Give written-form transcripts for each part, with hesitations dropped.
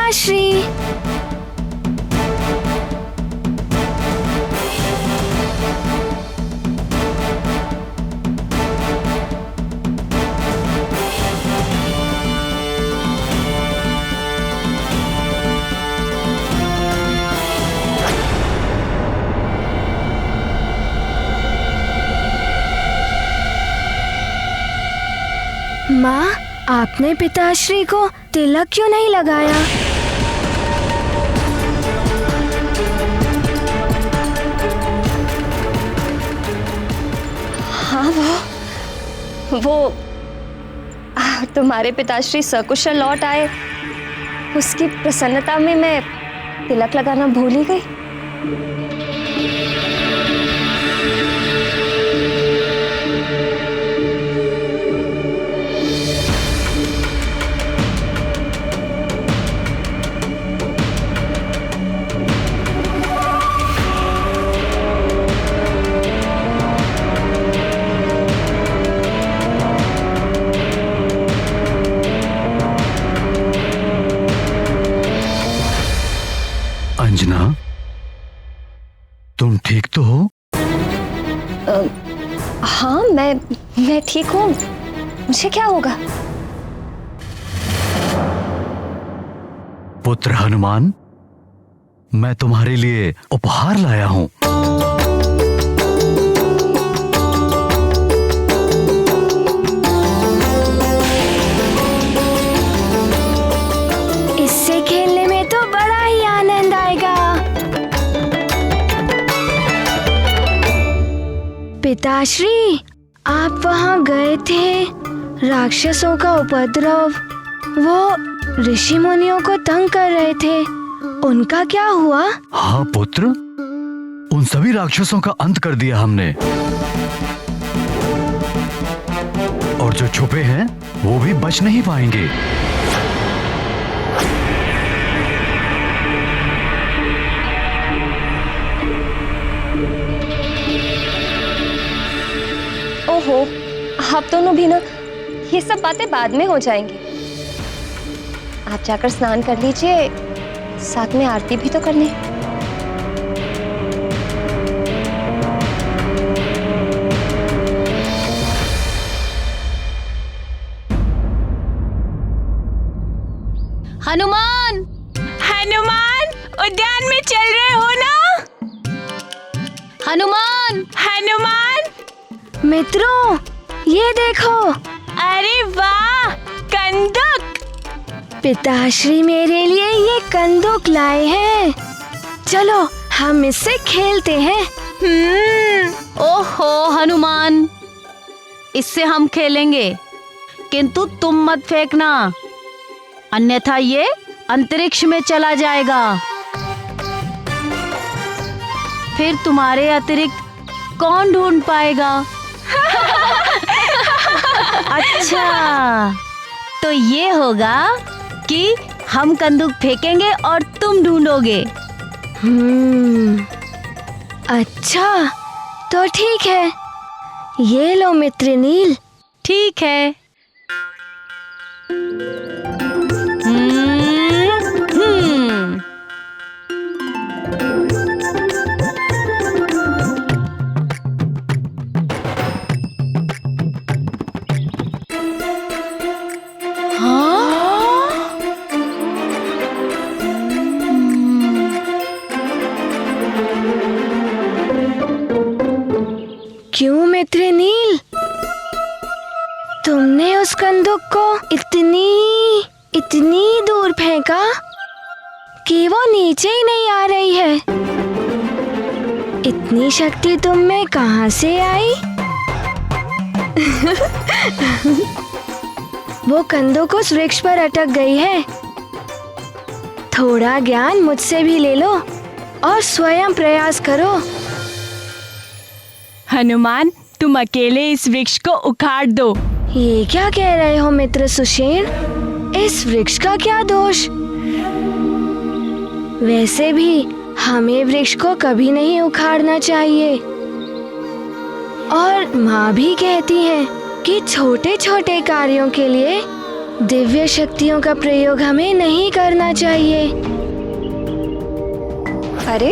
पिताश्री। माँ, आपने पिताश्री को तिलक क्यों नहीं लगाया? हाँ, वो तुम्हारे पिताश्री सकुशल लौट आए, उसकी प्रसन्नता में मैं तिलक लगाना भूल ही गई। अंजना, तुम ठीक तो हो? हाँ, मैं ठीक हूँ। मुझे क्या होगा? पुत्र हनुमान, मैं तुम्हारे लिए उपहार लाया हूँ। इससे खेलने में तो बड़ा ही आनंद आएगा। पिताश्री, आप वहाँ गए थे, राक्षसों का उपद्रव, वो ऋषि मुनियों को तंग कर रहे थे, उनका क्या हुआ? हाँ पुत्र, उन सभी राक्षसों का अंत कर दिया हमने, और जो छुपे हैं वो भी बच नहीं पाएंगे। ओहो, आप दोनों भी ना, ये सब बातें बाद में हो जाएंगी। आप जाकर स्नान कर लीजिए, साथ में आरती भी तो करनी। हनुमान, हनुमान, उद्यान में चल रहे हो ना? हनुमान, हनुमान। मित्रों, ये देखो। अरे वाह, कंदुक। पिताश्री मेरे लिए ये कंदुक लाए हैं। चलो हम इससे खेलते हैं। ओहो हनुमान, इससे हम खेलेंगे, किंतु तुम मत फेंकना, अन्यथा ये अंतरिक्ष में चला जाएगा। फिर तुम्हारे अतिरिक्त कौन ढूंढ पाएगा? अच्छा, तो ये होगा कि हम कंदूक फेंकेंगे और तुम ढूंढोगे। अच्छा, तो ठीक है, ये लो मित्र नील। ठीक है। क्यों मित्र नील, तुमने उस कंदुक को इतनी दूर फेंका कि वो नीचे ही नहीं आ रही है। इतनी शक्ति तुम में कहां से आई? वो कंदुक उस वृक्ष पर अटक गई है। थोड़ा ज्ञान मुझसे भी ले लो और स्वयं प्रयास करो। हनुमान, तुम अकेले इस वृक्ष को उखाड़ दो। ये क्या कह रहे हो मित्र सुषेण? इस वृक्ष का क्या दोष? वैसे भी हमें वृक्ष को कभी नहीं उखाड़ना चाहिए। और माँ भी कहती है कि छोटे छोटे कार्यों के लिए दिव्य शक्तियों का प्रयोग हमें नहीं करना चाहिए। अरे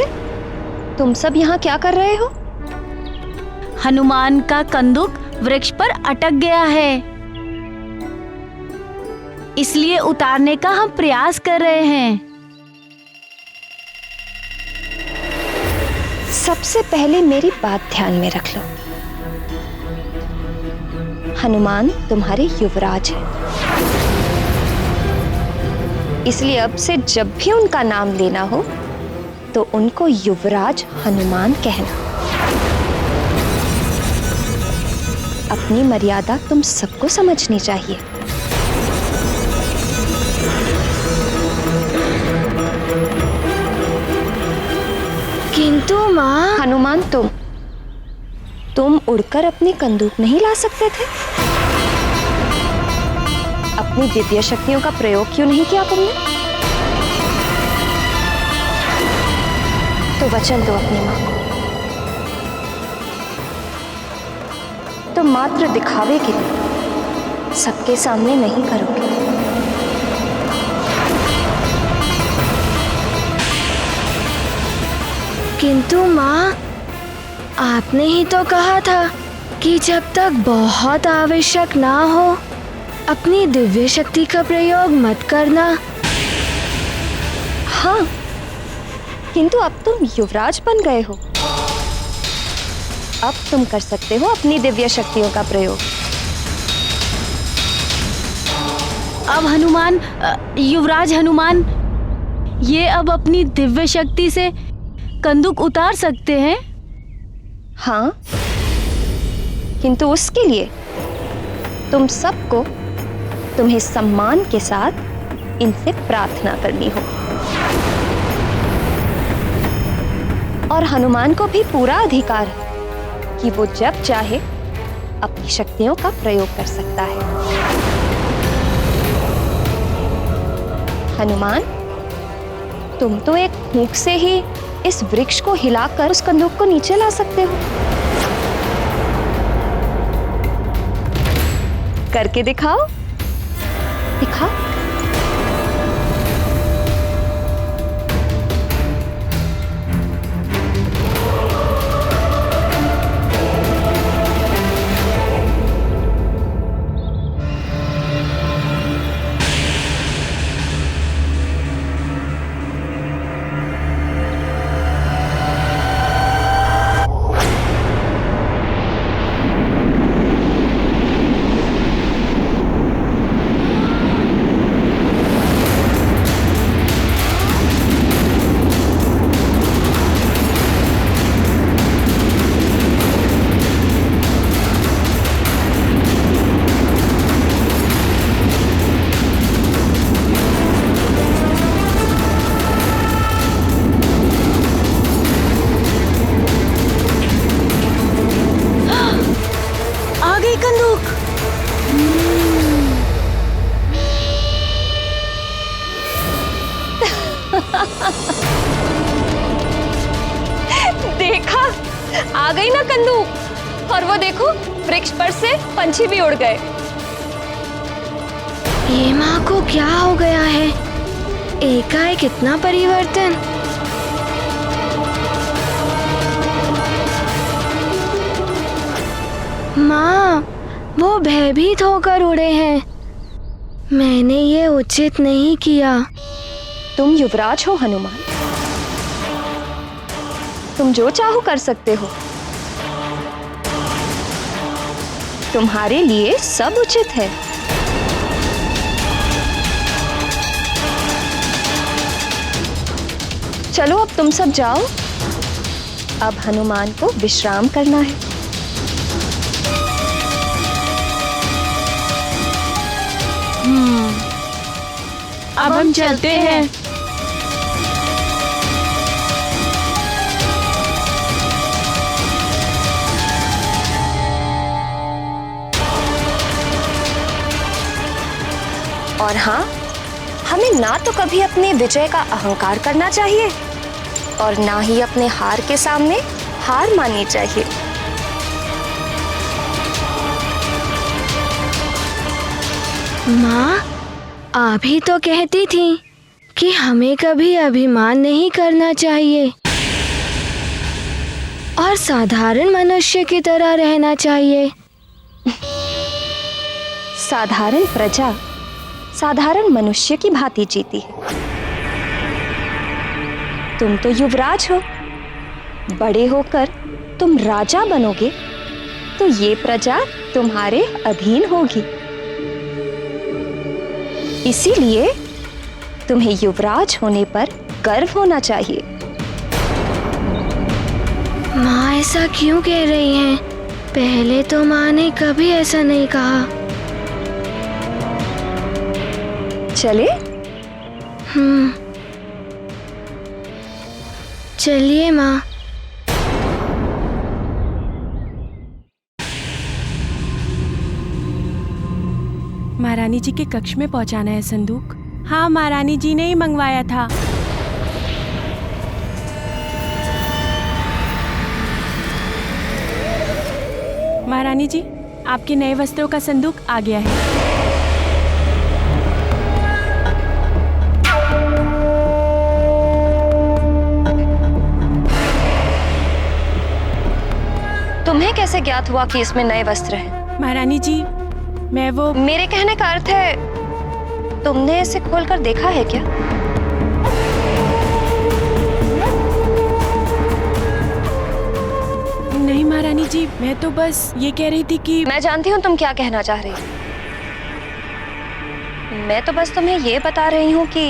तुम सब यहाँ क्या कर रहे हो? हनुमान का कंदुक वृक्ष पर अटक गया है, इसलिए उतारने का हम प्रयास कर रहे हैं। सबसे पहले मेरी बात ध्यान में रख लो। हनुमान तुम्हारे युवराज हैं, इसलिए अब से जब भी उनका नाम लेना हो तो उनको युवराज हनुमान कहना। अपनी मर्यादा तुम सबको समझनी चाहिए। किंतु माँ, हनुमान तुम उड़कर अपनी कंदूक नहीं ला सकते थे? अपनी दिव्य शक्तियों का प्रयोग क्यों नहीं किया तुमने? तो वचन दो अपनी मां को। तो मात्र दिखावे के लिए सबके सामने नहीं करोगे। किंतु माँ, आपने ही तो कहा था कि जब तक बहुत आवश्यक ना हो अपनी दिव्य शक्ति का प्रयोग मत करना। हाँ, किंतु अब तुम युवराज बन गए हो, अब तुम कर सकते हो अपनी दिव्य शक्तियों का प्रयोग। अब हनुमान, युवराज हनुमान, ये अब अपनी दिव्य शक्ति से कंदुक उतार सकते हैं? हाँ, किंतु उसके लिए तुम सबको तुम्हें सम्मान के साथ इनसे प्रार्थना करनी हो। और हनुमान को भी पूरा अधिकार है कि वो जब चाहे अपनी शक्तियों का प्रयोग कर सकता है। हनुमान, तुम तो एक फूंक से ही इस वृक्ष को हिलाकर उस कंदूक को नीचे ला सकते हो। करके दिखाओ, दिखाओ। देखा, आ गई ना कंदूक। और वो देखो, वृक्ष पर से पंछी भी उड़ गए। ये माँ को क्या हो गया है? एकाएक इतना परिवर्तन। माँ, वो भयभीत होकर उड़े हैं। मैंने ये उचित नहीं किया। तुम युवराज हो हनुमान, तुम जो चाहो कर सकते हो। तुम्हारे लिए सब उचित है। चलो अब तुम सब जाओ, अब हनुमान को विश्राम करना है। अब हम चलते हैं। और हाँ, हमें ना तो कभी अपने विजय का अहंकार करना चाहिए और ना ही अपने हार के सामने हार माननी चाहिए। माँ, आप ही तो कहती थी कि हमें कभी अभिमान नहीं करना चाहिए और साधारण मनुष्य की तरह रहना चाहिए। साधारण प्रजा साधारण मनुष्य की भांति जीती है। तुम तो युवराज हो, बड़े होकर तुम राजा बनोगे तो ये प्रजा तुम्हारे अधीन होगी। इसीलिए तुम्हें युवराज होने पर गर्व होना चाहिए। माँ ऐसा क्यों कह रही हैं? पहले तो माँ ने कभी ऐसा नहीं कहा। चले? चलिए माँ। महारानी जी के कक्ष में पहुंचाना है संदूक। हाँ, महारानी जी ने ही मंगवाया था। महारानी जी, आपके नए वस्त्रों का संदूक आ गया है। तुम्हें कैसे ज्ञात हुआ कि इसमें नए वस्त्र हैं? महारानी जी, मैं वो मेरे कहने का अर्थ है तुमने इसे खोलकर देखा है क्या? नहीं महारानी जी, मैं तो बस ये कह रही थी कि मैं जानती हूँ तुम क्या कहना चाह रही हो। मैं तो बस तुम्हें ये बता रही हूँ कि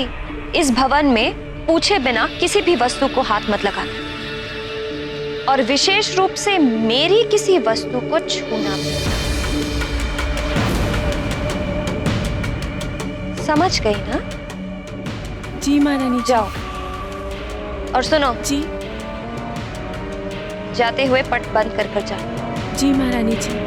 इस भवन में पूछे बिना किसी भी वस्तु को हाथ मत लगाना, और विशेष रूप से मेरी किसी वस्तु को छूना भी। समझ गई ना? जी महारानी जी। जाओ और सुनो जी। जाते हुए पट बंद कर कर जाओ। जी महारानी जी।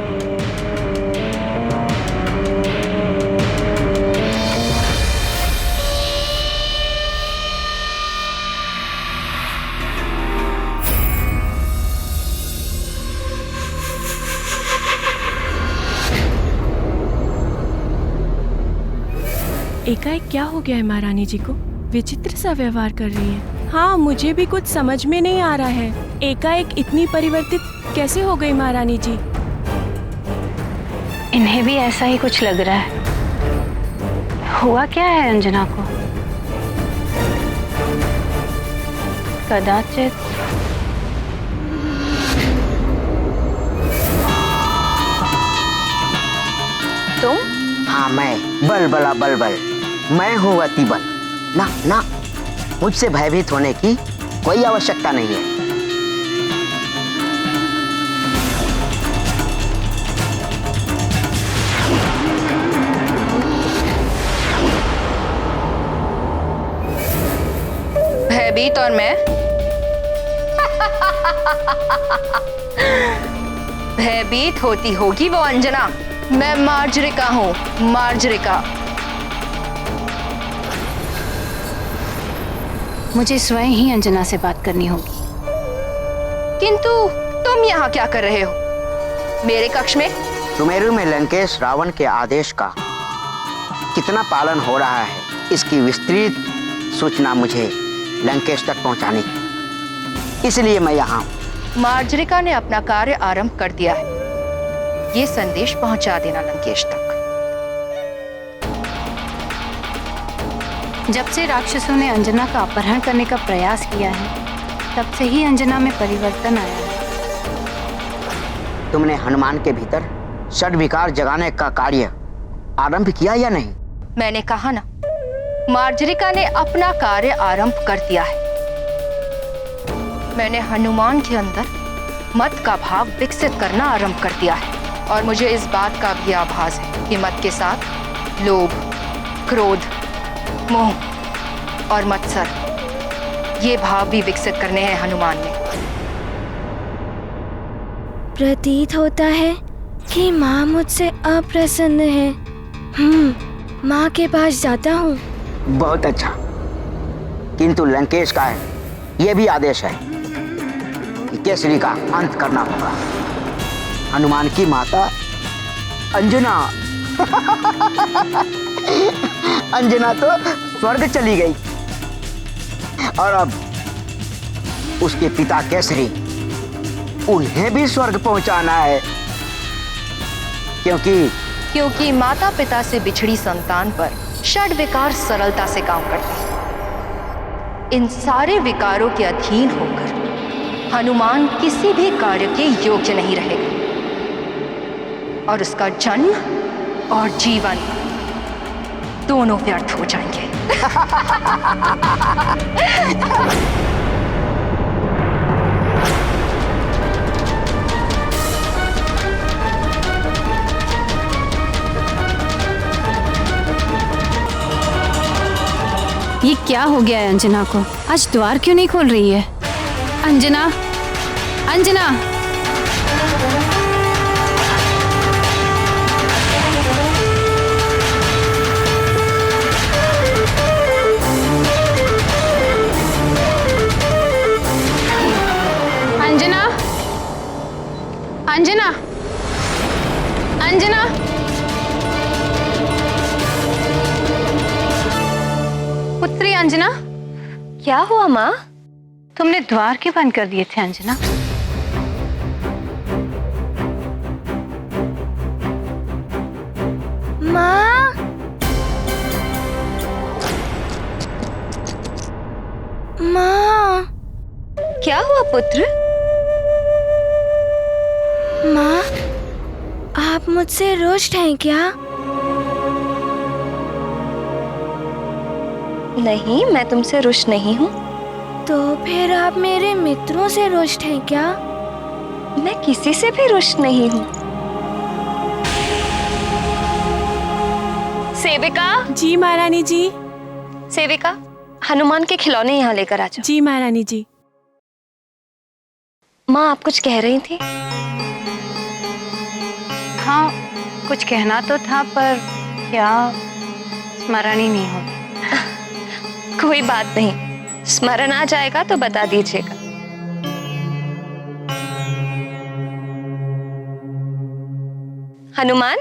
एकाएक क्या हो गया है महारानी जी को? विचित्र सा व्यवहार कर रही है। हाँ, मुझे भी कुछ समझ में नहीं आ रहा है। एकाएक इतनी परिवर्तित कैसे हो गई महारानी जी? इन्हें भी ऐसा ही कुछ लग रहा है। हुआ क्या है अंजना को? कदाचित तुम? हाँ, मैं बलबला बलबल, मैं हूँ अतिबल। ना ना, मुझसे भयभीत होने की कोई आवश्यकता नहीं है। भयभीत और मैं? भयभीत होती होगी वो अंजना। मैं मार्जरिका हूँ, मार्जरिका। मुझे स्वयं ही अंजना से बात करनी होगी। किंतु तुम यहाँ क्या कर रहे हो मेरे कक्ष में? सुमेरु में लंकेश रावण के आदेश का कितना पालन हो रहा है, इसकी विस्तृत सूचना मुझे लंकेश तक पहुंचानी है, इसलिए मैं यहाँ हूँ। मार्जरिका ने अपना कार्य आरंभ कर दिया है, ये संदेश पहुंचा देना लंकेश तक। जब से राक्षसों ने अंजना का अपहरण करने का प्रयास किया है, तब से ही अंजना में परिवर्तन आया है। तुमने हनुमान के भीतर षड्विकार जगाने का कार्य आरंभ किया या नहीं? मैंने कहा ना, मार्जरिका ने अपना कार्य आरंभ कर दिया है। मैंने हनुमान के अंदर मत का भाव विकसित करना आरंभ कर दिया है, और मुझे इस बात का भी आभास है कि मत के साथ लोभ, क्रोध, मोह और मत्सर, ये भाव भी विकसित करने हैं हनुमान ने। प्रतीत होता है कि माँ मुझसे अप्रसन्न है। माँ के पास जाता हूँ। बहुत अच्छा, किंतु लंकेश का है यह भी आदेश है कि केसरी का अंत करना होगा। हनुमान की माता अंजना अंजना तो स्वर्ग चली गई और अब उसके पिता केसरी, उन्हें भी स्वर्ग पहुंचाना है, क्योंकि माता पिता से बिछड़ी संतान पर षड विकार सरलता से काम करते हैं। इन सारे विकारों के अधीन होकर हनुमान किसी भी कार्य के योग्य नहीं रहेगा और उसका जन्म और जीवन दोनों व्यर्थ हो जाएंगे। ये क्या हो गया है अंजना को? आज द्वार क्यों नहीं खोल रही है? अंजना, अंजना! अंजना, अंजना, अंजना! पुत्री अंजना, क्या हुआ माँ? तुमने द्वार क्यों बंद कर दिए थे अंजना? माँ, माँ, क्या हुआ पुत्र? माँ, आप मुझसे रुष्ट हैं क्या? नहीं, मैं तुमसे रुष्ट नहीं हूँ। तो फिर आप मेरे मित्रों से रुष्ट हैं क्या? मैं किसी से भी रुष्ट नहीं हूँ। सेविका! जी महारानी जी। सेविका, हनुमान के खिलौने यहाँ लेकर आ जाओ। जी महारानी जी। माँ, आप कुछ कह रही थी? हाँ, कुछ कहना तो था पर क्या स्मरण ही नहीं होता। कोई बात नहीं, स्मरण आ जाएगा तो बता दीजिएगा। हनुमान,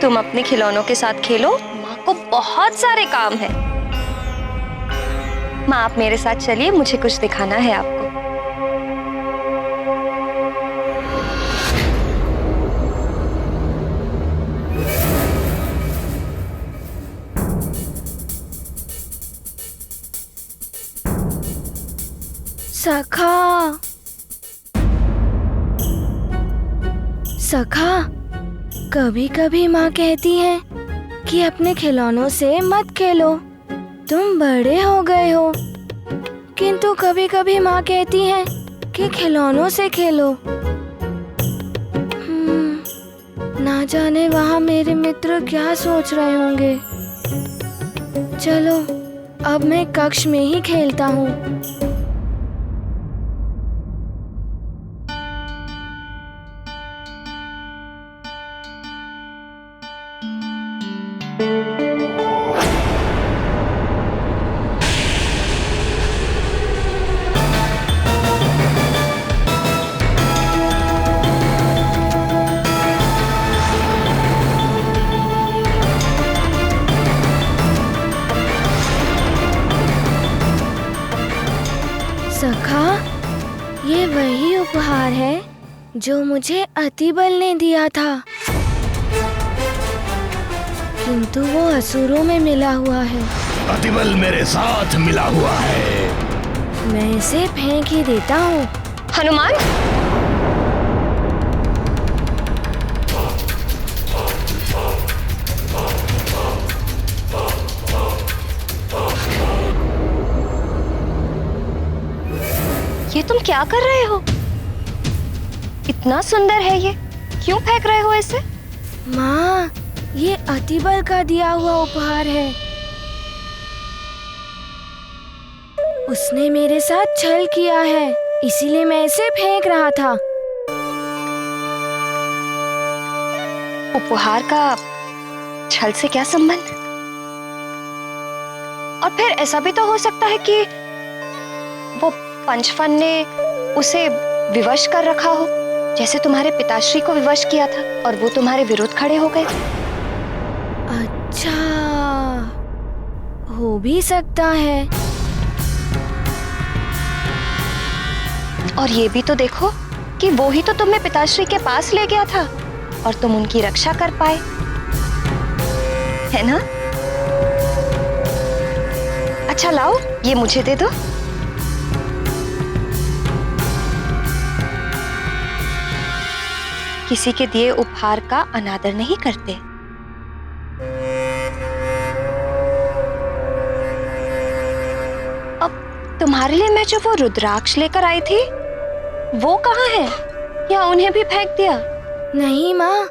तुम अपने खिलौनों के साथ खेलो, माँ को बहुत सारे काम हैं। माँ, आप मेरे साथ चलिए, मुझे कुछ दिखाना है आपको। सखा, सखा, कभी कभी माँ कहती है कि अपने खिलौनों से मत खेलो, तुम बड़े हो गए हो। किंतु कभी कभी माँ कहती है कि खिलौनों से खेलो। ना जाने वहाँ मेरे मित्र क्या सोच रहे होंगे। चलो, अब मैं कक्ष में ही खेलता हूँ। सखा, ये वही उपहार है जो मुझे अतिबल ने दिया था, किंतु वो असुरों में मिला हुआ है। अतिबल मेरे साथ मिला हुआ है। मैं इसे फेंक ही देता हूँ। हनुमान, ये तुम क्या कर रहे हो? इतना सुंदर है ये, क्यों फेंक रहे हो इसे? माँ, ये अतिबल का दिया हुआ उपहार है। उसने मेरे साथ छल किया है, इसीलिए मैं इसे फेंक रहा था। उपहार का छल से क्या संबंध? और फिर ऐसा भी तो हो सकता है कि वो पंचफन ने उसे विवश कर रखा हो। जैसे तुम्हारे पिताश्री को विवश किया था और वो तुम्हारे विरुद्ध खड़े हो गए। अच्छा, हो भी सकता है। और ये भी तो देखो कि वो ही तो तुम्हें पिताश्री के पास ले गया था और तुम उनकी रक्षा कर पाए, है ना? अच्छा लाओ, ये मुझे दे दो। किसी के दिए उपहार का अनादर नहीं करते। अब तुम्हारे लिए मैं जो वो रुद्राक्ष लेकर आई थी वो कहाँ है? या उन्हें भी फेंक दिया? नहीं माँ,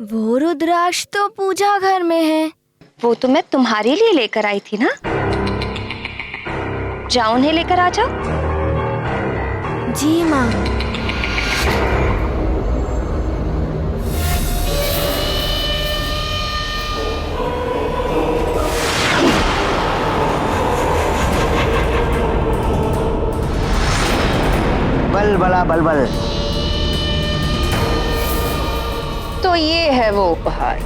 वो रुद्राक्ष तो पूजा घर में है। वो तो मैं तुम्हारे लिए लेकर आई थी ना। जाओ उन्हें लेकर आ जाओ। जी माँ। बल बला बलबल। तो ये है वो उपहार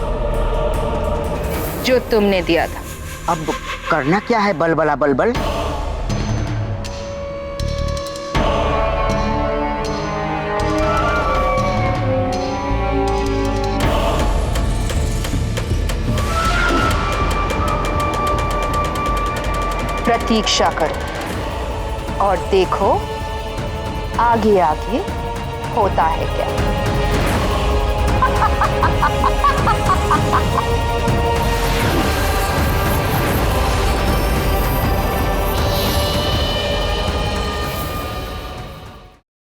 जो तुमने दिया था। अब करना क्या है बलबला बलबल? प्रतीक्षा करो और देखो आगे आगे होता है क्या।